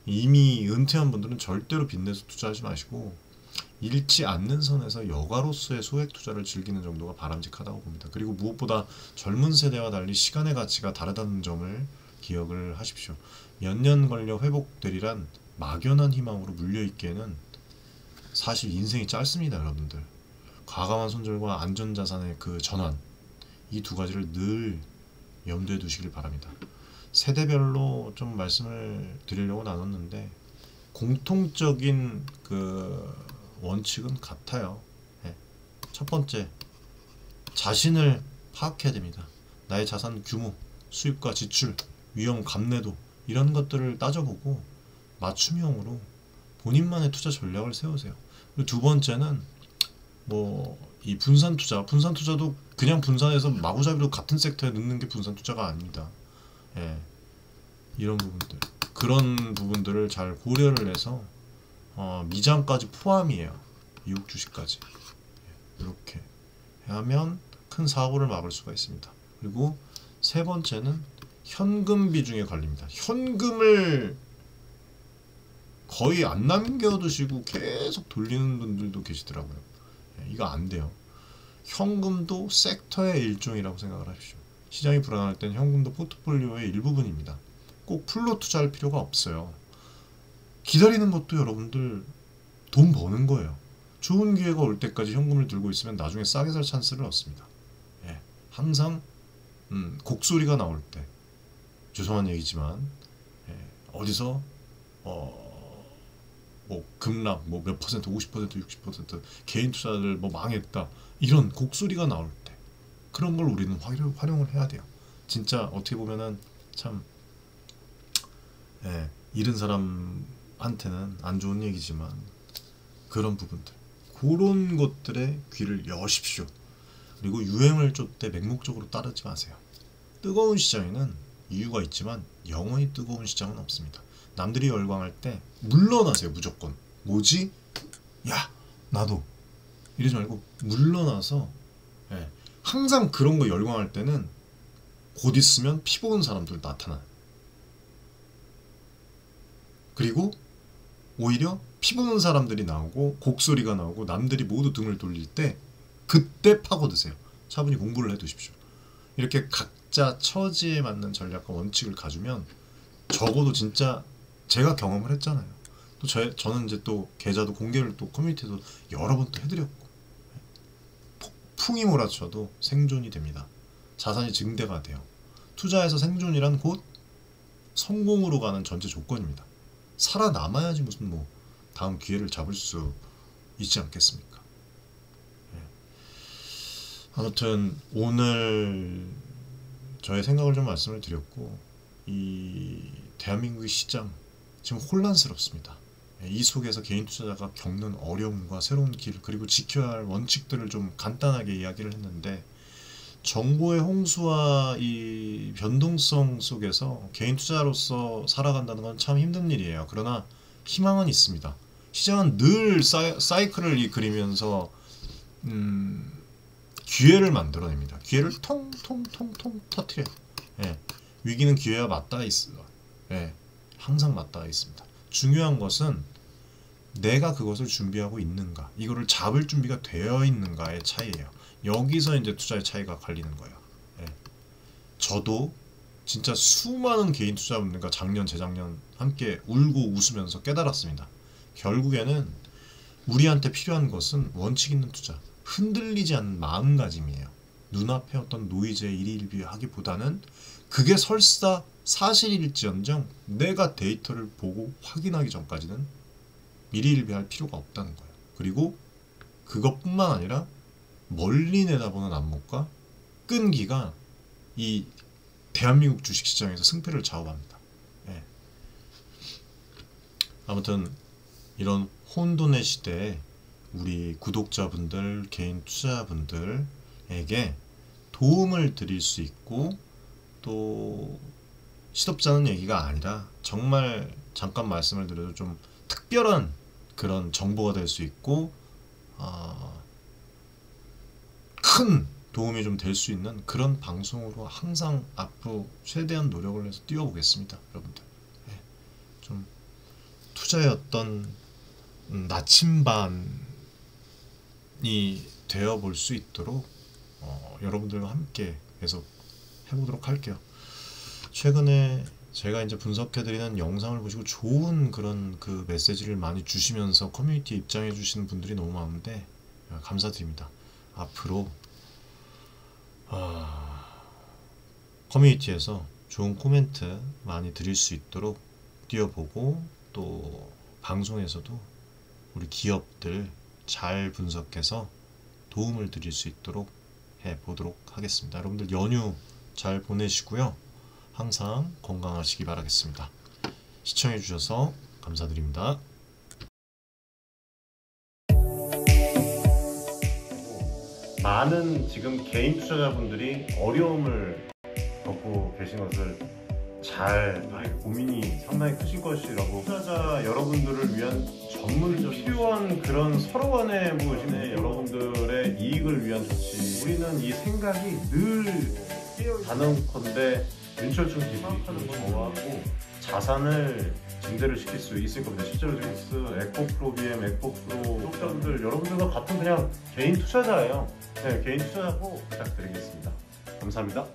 이미 은퇴한 분들은 절대로 빚내서 투자하지 마시고 잃지 않는 선에서 여가로서의 소액 투자를 즐기는 정도가 바람직하다고 봅니다. 그리고 무엇보다 젊은 세대와 달리 시간의 가치가 다르다는 점을 기억을 하십시오. 몇 년 걸려 회복되리란 막연한 희망으로 물려있기에는 사실 인생이 짧습니다, 여러분들. 과감한 손절과 안전자산의 그 전환, 이 두 가지를 늘 염두에 두시길 바랍니다. 세대별로 좀 말씀을 드리려고 나눴는데 공통적인 그 원칙은 같아요. 네. 첫 번째, 자신을 파악해야 됩니다. 나의 자산 규모, 수입과 지출, 위험 감내도, 이런 것들을 따져보고 맞춤형으로 본인만의 투자 전략을 세우세요. 그리고 두 번째는 뭐 이 분산 투자도 그냥 분산해서 마구잡이로 같은 섹터에 넣는 게 분산 투자가 아닙니다. 예. 이런 부분들, 그런 부분들을 잘 고려를 해서 미장까지 포함이에요. 미국 주식까지. 이렇게 하면 큰 사고를 막을 수가 있습니다. 그리고 세 번째는 현금 비중에 관리입니다. 현금을 거의 안 남겨두시고 계속 돌리는 분들도 계시더라고요. 이거 안 돼요. 현금도 섹터의 일종이라고 생각을 하십시오. 시장이 불안할 땐 현금도 포트폴리오의 일부분입니다. 꼭 풀로 투자할 필요가 없어요. 기다리는 것도 여러분들 돈 버는 거예요. 좋은 기회가 올 때까지 현금을 들고 있으면 나중에 싸게 살 찬스를 얻습니다. 예, 항상 곡소리가 나올 때, 죄송한 얘기지만 어디서 뭐 급락, 뭐 몇 퍼센트, 50%, 60% 개인 투자들 뭐 망했다, 이런 곡소리가 나올 때 그런 걸 우리는 활용을 해야 돼요. 진짜 어떻게 보면은 참 잃은 사람한테는 안 좋은 얘기지만 그런 부분들, 그런 것들에 귀를 여십시오. 그리고 유행을 쫓되 맹목적으로 따르지 마세요. 뜨거운 시장에는 이유가 있지만 영원히 뜨거운 시장은 없습니다. 남들이 열광할 때 물러나세요. 무조건. 뭐지? 야, 나도. 이러지 말고 물러나서, 항상 그런 거 열광할 때는 곧 있으면 피 보는 사람들 나타나요. 그리고 오히려 피 보는 사람들이 나오고 곡소리가 나오고 남들이 모두 등을 돌릴 때 그때 파고드세요. 차분히 공부를 해두십시오. 이렇게 각자 처지에 맞는 전략과 원칙을 가지면 적어도 진짜 제가 경험을 했잖아요. 또 저는 이제 또 계좌도 공개를 또 커뮤니티에서 여러 번 또 해드렸고, 폭풍이 몰아쳐도 생존이 됩니다. 자산이 증대가 돼요. 투자에서 생존이란 곧 성공으로 가는 전제 조건입니다. 살아남아야지 무슨 뭐 다음 기회를 잡을 수 있지 않겠습니까? 아무튼 오늘 저의 생각을 좀 말씀을 드렸고, 이 대한민국의 시장 지금 혼란스럽습니다. 이 속에서 개인 투자자가 겪는 어려움과 새로운 길, 그리고 지켜야 할 원칙들을 좀 간단하게 이야기를 했는데, 정보의 홍수와 이 변동성 속에서 개인 투자로서 살아간다는 건 참 힘든 일이에요. 그러나 희망은 있습니다. 시장은 늘 사이클을 그리면서 기회를 만들어냅니다. 기회를 통통통통 터트려. 예, 위기는 기회와 맞닿아 있어요. 예, 항상 맞닿아 있습니다. 중요한 것은 내가 그것을 준비하고 있는가, 이거를 잡을 준비가 되어 있는가의 차이예요. 여기서 이제 투자의 차이가 갈리는 거예요. 예. 저도 진짜 수많은 개인 투자분들과 작년, 재작년 함께 울고 웃으면서 깨달았습니다. 결국에는 우리한테 필요한 것은 원칙 있는 투자, 흔들리지 않는 마음가짐이에요. 눈앞에 어떤 노이즈에 일희일비하기보다는 그게 설사 사실일지언정 내가 데이터를 보고 확인하기 전까지는 일희일비할 필요가 없다는 거예요. 그리고 그것뿐만 아니라 멀리 내다보는 안목과 끈기가 이 대한민국 주식시장에서 승패를 좌우합니다. 예. 아무튼 이런 혼돈의 시대에 우리 구독자분들, 개인 투자자분들에게 도움을 드릴 수 있고, 또 시덥잖은 얘기가 아니라 정말 잠깐 말씀을 드려도 좀 특별한 그런 정보가 될 수 있고 큰 도움이 좀 될 수 있는 그런 방송으로 항상 앞으로 최대한 노력을 해서 뛰어보겠습니다. 여러분들, 네. 좀 투자의 어떤 나침반이 되어볼 수 있도록 여러분들과 함께 계속 해보도록 할게요. 최근에 제가 이제 분석해드리는 영상을 보시고 좋은 그런 그 메시지를 많이 주시면서 커뮤니티에 입장해 주시는 분들이 너무 많은데 감사드립니다. 앞으로 커뮤니티에서 좋은 코멘트 많이 드릴 수 있도록 뛰어보고, 또 방송에서도 우리 기업들 잘 분석해서 도움을 드릴 수 있도록 해보도록 하겠습니다. 여러분들 연휴 잘 보내시고요. 항상 건강하시기 바라겠습니다. 시청해주셔서 감사드립니다. 많은 지금 개인 투자자분들이 어려움을 겪고 계신 것을 잘 고민이 상당히 크실 것이라고, 투자자 여러분들을 위한 전문적 필요한 그런 서로 간의 여러분들의 이익을 위한 조치, 우리는 이 생각이 늘 단언컨대 뮤추얼 기술이 정하고 자산을 증대를 시킬 수 있을 겁니다. 실제로 지금 에코프로 BM, 에코프로 구독자분들 여러분들과 같은 그냥 개인 투자자예요. 네, 개인 투자자고 부탁드리겠습니다. 감사합니다.